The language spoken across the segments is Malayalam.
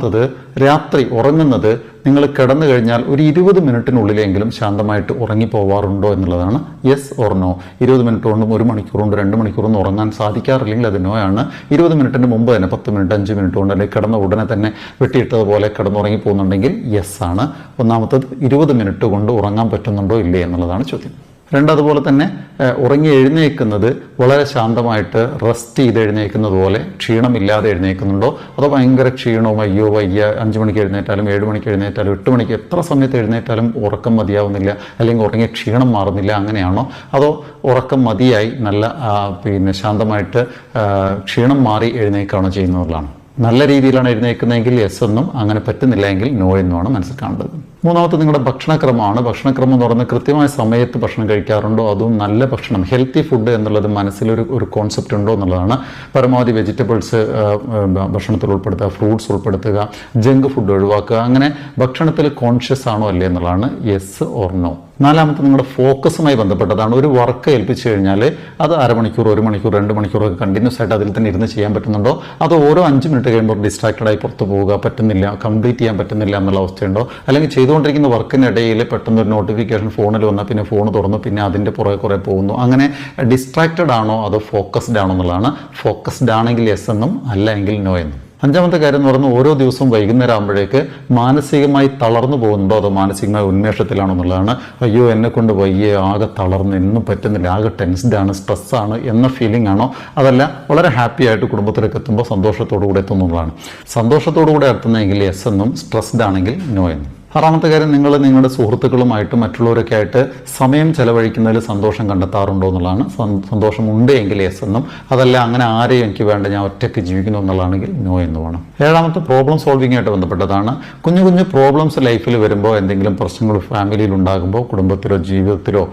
അത് രാത്രി ഉറങ്ങുന്നത് നിങ്ങൾ കിടന്നു കഴിഞ്ഞാൽ ഒരു 20 മിനിറ്റിനുള്ളിലെങ്കിലും ശാന്തമായിട്ട് ഉറങ്ങിപ്പോവാറുണ്ടോ എന്നുള്ളതാണ്. Yes or no. 20 മിനിറ്റ് കൊണ്ടും 1 മണിക്കൂർ കൊണ്ട് 2 മണിക്കൂറൊന്നും ഉറങ്ങാൻ സാധിക്കാറില്ലെങ്കിൽ അത് നോ ആണ്. 20 മിനിറ്റിന് മുമ്പ് തന്നെ 10 മിനിറ്റ് 5 മിനിറ്റ് കൊണ്ട് അല്ലെങ്കിൽ കിടന്ന ഉടനെ തന്നെ വെട്ടിയിട്ടതുപോലെ കിടന്നുറങ്ങി പോകുന്നുണ്ടെങ്കിൽ യെസ് ആണ്. ഒന്നാമത്തത് 20 മിനിറ്റ് കൊണ്ട് ഉറങ്ങാൻ പറ്റുന്നുണ്ടോ ഇല്ലേ എന്നുള്ളതാണ് ചോദ്യം. അതുപോലെ തന്നെ ഉറങ്ങി എഴുന്നേൽക്കുന്നത് വളരെ ശാന്തമായിട്ട് റെസ്റ്റ് ചെയ്ത് എഴുന്നേൽക്കുന്നത് പോലെ ക്ഷീണമില്ലാതെ എഴുന്നേൽക്കുന്നുണ്ടോ, അതോ ഭയങ്കര ക്ഷീണവും അയ്യോ വയ്യ 5 മണിക്ക് എഴുന്നേറ്റാലും 7 മണിക്ക് എഴുന്നേറ്റാലും 8 മണിക്ക് എത്ര സമയത്ത് എഴുന്നേറ്റാലും ഉറക്കം മതിയാവുന്നില്ല, അല്ലെങ്കിൽ ഉറങ്ങിയ ക്ഷീണം മാറുന്നില്ല, അങ്ങനെയാണോ? അതോ ഉറക്കം മതിയായി നല്ല ശാന്തമായിട്ട് ക്ഷീണം മാറി എഴുന്നേൽക്കുകയാണോ ചെയ്യുന്നതാണ്? നല്ല രീതിയിലാണ് എഴുന്നേൽക്കുന്നതെങ്കിൽ യെസ് എന്നും, അങ്ങനെ പറ്റുന്നില്ല എങ്കിൽ നോ എന്നുമാണ് മനസ്സിൽ കാണേണ്ടത്. മൂന്നാമത്തെ നിങ്ങളുടെ ഭക്ഷണക്രമമാണ്. ഭക്ഷണക്രമം എന്ന് പറയുന്നത് കൃത്യമായ സമയത്ത് ഭക്ഷണം കഴിക്കാറുണ്ടോ, അതും നല്ല ഭക്ഷണം ഹെൽത്തി ഫുഡ് എന്നുള്ളത് മനസ്സിലൊരു കോൺസെപ്റ്റ് ഉണ്ടോ എന്നുള്ളതാണ്. പരമാവധി വെജിറ്റബിൾസ് ഭക്ഷണത്തിൽ ഉൾപ്പെടുത്തുക, ഫ്രൂട്ട്സ് ഉൾപ്പെടുത്തുക, ജങ്ക് ഫുഡ് ഒഴിവാക്കുക, അങ്ങനെ ഭക്ഷണത്തിൽ കോൺഷ്യസ് ആണോ അല്ലേ എന്നുള്ളതാണ് യെസ് ഓർ നോ. നാലാമത്തെ നിങ്ങളുടെ ഫോക്കസുമായി ബന്ധപ്പെട്ടതാണ്. ഒരു വർക്ക് ഏൽപ്പിച്ചു കഴിഞ്ഞാൽ അത് അരമണിക്കൂർ 1 മണിക്കൂർ 2 മണിക്കൂറൊക്കെ കണ്ടിന്യൂസ് ആയിട്ട് അതിൽ തന്നെ ഇരുന്ന് ചെയ്യാൻ പറ്റുന്നുണ്ടോ, അത് ഓരോ 5 മിനിറ്റ് കഴിയുമ്പോൾ ഡിസ്ട്രാക്റ്റഡ് ആയി പുറത്തു പോവുക, പറ്റുന്നില്ല, കംപ്ലീറ്റ് ചെയ്യാൻ പറ്റുന്നില്ല എന്നുള്ള അവസ്ഥയുണ്ടോ, അല്ലെങ്കിൽ ചെയ്തുകൊണ്ടിരിക്കുന്ന വർക്കിനിടയിൽ പെട്ടെന്ന് ഒരു നോട്ടിഫിക്കേഷൻ ഫോണിൽ വന്നാൽ പിന്നെ ഫോൺ തുറന്നു പിന്നെ അതിൻ്റെ പുറകെ കുറേ പോകുന്നു, അങ്ങനെ ഡിസ്ട്രാക്റ്റഡ് ആണോ അതോ ഫോക്കസ്ഡ് ആണോ എന്നുള്ളതാണ്. ഫോക്കസ്ഡ് ആണെങ്കിൽ യെസ് എന്നും, അല്ല എങ്കിൽ നോ എന്നും. അഞ്ചാമത്തെ കാര്യം എന്ന് പറയുന്നത് ഓരോ ദിവസവും വൈകുന്നേരം ആകുമ്പോഴേക്ക് മാനസികമായി തളർന്നു പോകുന്നുണ്ടോ അതോ മാനസികമായ ഉന്മേഷത്തിലാണോ എന്നുള്ളതാണ്. അയ്യോ എന്നെ കൊണ്ട് വയ്യേ, ആകെ തളർന്ന്, എന്നും പറ്റുന്നില്ല, ആകെ ടെൻസ്ഡാണ്, സ്ട്രെസ്സാണ് എന്ന ഫീലിംഗ് ആണോ, അതല്ല വളരെ ഹാപ്പി ആയിട്ട് കുടുംബത്തിലേക്ക് എത്തുമ്പോൾ സന്തോഷത്തോടു കൂടെ എത്തുന്നതാണ്. സന്തോഷത്തോടു കൂടെ എത്തുന്നതെങ്കിൽ യെസ് എന്നും, സ്ട്രെസ്ഡ് ആണെങ്കിൽ നോ എന്നും. ആറാമത്തെ കാര്യം, നിങ്ങൾ നിങ്ങളുടെ സുഹൃത്തുക്കളുമായിട്ടും മറ്റുള്ളവരൊക്കെ ആയിട്ട് സമയം ചെലവഴിക്കുന്നതിൽ സന്തോഷം കണ്ടെത്താറുണ്ടോ എന്നുള്ളതാണ്. സന്തോഷം ഉണ്ട് എങ്കിൽ യെസ് എന്നും, അതല്ല അങ്ങനെ ആരെയും എനിക്ക് വേണ്ട, ഞാൻ ഒറ്റയ്ക്ക് ജീവിക്കുന്നു എന്നുള്ളതാണെങ്കിൽ നോ എന്നുമാണ്. ഏഴാമത്തെ പ്രോബ്ലം സോൾവിംഗ് ആയിട്ട് ബന്ധപ്പെട്ടതാണ്. കുഞ്ഞു കുഞ്ഞു പ്രോബ്ലംസ് ലൈഫിൽ വരുമ്പോൾ, എന്തെങ്കിലും പ്രശ്നങ്ങൾ ഫാമിലിയിൽ ഉണ്ടാകുമ്പോൾ, കുടുംബത്തിലോ ജീവിതത്തിലോ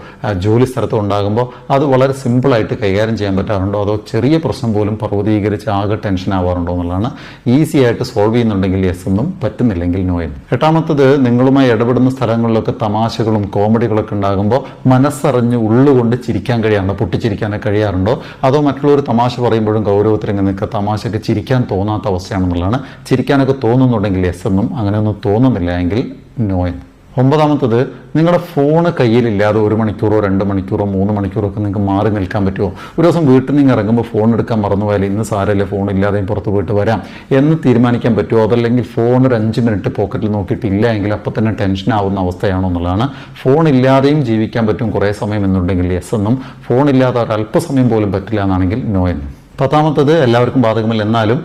ജോലി സ്ഥലത്തോ ഉണ്ടാകുമ്പോൾ അത് വളരെ സിമ്പിളായിട്ട് കൈകാര്യം ചെയ്യാൻ പറ്റാറുണ്ടോ, അതോ ചെറിയ പ്രശ്നം പോലും പർവ്വതീകരിച്ച് ആകെ ടെൻഷൻ ആവാറുണ്ടോ എന്നുള്ളതാണ്. ഈസി ആയിട്ട് സോൾവ് ചെയ്യുന്നുണ്ടെങ്കിൽ യെസ് എന്നും, പറ്റുന്നില്ലെങ്കിൽ നോ എന്നും. എട്ടാമത്തത്, നിങ്ങളുമായി ഇടപെടുന്ന സ്ഥലങ്ങളിലൊക്കെ തമാശകളും കോമഡികളൊക്കെ ഉണ്ടാകുമ്പോൾ മനസ്സറിഞ്ഞ് ഉള്ളുകൊണ്ട് ചിരിക്കാൻ കഴിയാറുണ്ടോ, പൊട്ടിച്ചിരിക്കാനൊക്കെ കഴിയാറുണ്ടോ, അതോ മറ്റുള്ളവർ തമാശ പറയുമ്പോഴും ഗൗരവത്തിലിങ്ങനെ നിൽക്കുക, തമാശയൊക്കെ ചിരിക്കാൻ തോന്നാത്ത അവസ്ഥയാണെന്നുള്ളതാണ്. ചിരിക്കാനൊക്കെ തോന്നുന്നുണ്ടെങ്കിൽ യെസ് എന്നും, അങ്ങനെയൊന്നും തോന്നുന്നില്ല എങ്കിൽ നോ എന്നും. ഒമ്പതാമത്തത്, നിങ്ങളുടെ ഫോണ് കയ്യിലില്ലാതെ 1 മണിക്കൂറോ 2 മണിക്കൂറോ 3 മണിക്കൂറോ ഒക്കെ നിങ്ങൾക്ക് മാറി നിൽക്കാൻ പറ്റുമോ? ഒരു ദിവസം വീട്ടിൽ നിന്ന് ഇറങ്ങുമ്പോൾ ഫോൺ എടുക്കാൻ മറന്നുപോയാൽ ഇന്ന് സാരമില്ല, ഫോൺ ഇല്ലാതെയും പുറത്ത് പോയിട്ട് വരാം എന്ന് തീരുമാനിക്കാൻ പറ്റുമോ? അതല്ലെങ്കിൽ ഫോൺ ഒരു 5 മിനിറ്റ് പോക്കറ്റിൽ നോക്കിയിട്ടില്ല എങ്കിൽ അപ്പം തന്നെ ടെൻഷൻ ആവുന്ന അവസ്ഥയാണോ എന്നുള്ളതാണ്. ഫോൺ ഇല്ലാതെയും ജീവിക്കാൻ പറ്റും കുറേ സമയം എന്നുണ്ടെങ്കിൽ യെസ് എന്നും, ഫോൺ ഇല്ലാതെ ഒരല്പസമയം പോലും പറ്റില്ല എന്നാണെങ്കിൽ നോ എന്നും. പത്താമത്തത്, എല്ലാവർക്കും ബാധകമില്ല എന്നാലും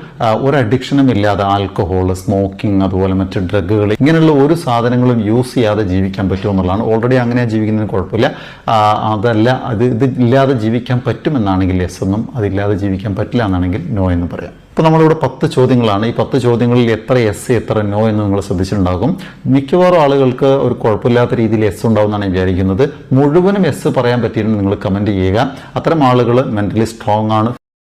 ഒരു അഡിക്ഷനും ഇല്ലാതെ ആൽക്കഹോൾ, സ്മോക്കിംഗ്, അതുപോലെ മറ്റ് ഡ്രഗുകൾ, ഇങ്ങനെയുള്ള ഒരു സാധനങ്ങളും യൂസ് ചെയ്യാതെ ജീവിക്കാൻ പറ്റുമെന്നുള്ളതാണ്. ഓൾറെഡി അങ്ങനെ ജീവിക്കുന്നതിന് കുഴപ്പമില്ല. അതല്ല ഇതില്ലാതെ ജീവിക്കാൻ പറ്റുമെന്നാണെങ്കിൽ യെസ് എന്നും, അതില്ലാതെ ജീവിക്കാൻ പറ്റില്ല എന്നാണെങ്കിൽ നോ എന്നും പറയാം. ഇപ്പോൾ നമ്മളിവിടെ 10 ചോദ്യങ്ങളാണ്. ഈ 10 ചോദ്യങ്ങളിൽ എത്ര യെസ് എത്ര നോ എന്ന് നിങ്ങൾ ശ്രദ്ധിച്ചിട്ടുണ്ടാകും. മിക്കവാറും ആളുകൾക്ക് ഒരു കുഴപ്പമില്ലാത്ത രീതിയിൽ യെസ് ഉണ്ടാവുമെന്നാണ് വിചാരിക്കുന്നത്. മുഴുവനും യെസ് പറയാൻ പറ്റിയെന്ന് നിങ്ങൾ കമൻറ്റ് ചെയ്യുക. അത്തരം ആളുകൾ മെൻ്റലി സ്ട്രോങ് ആണ്.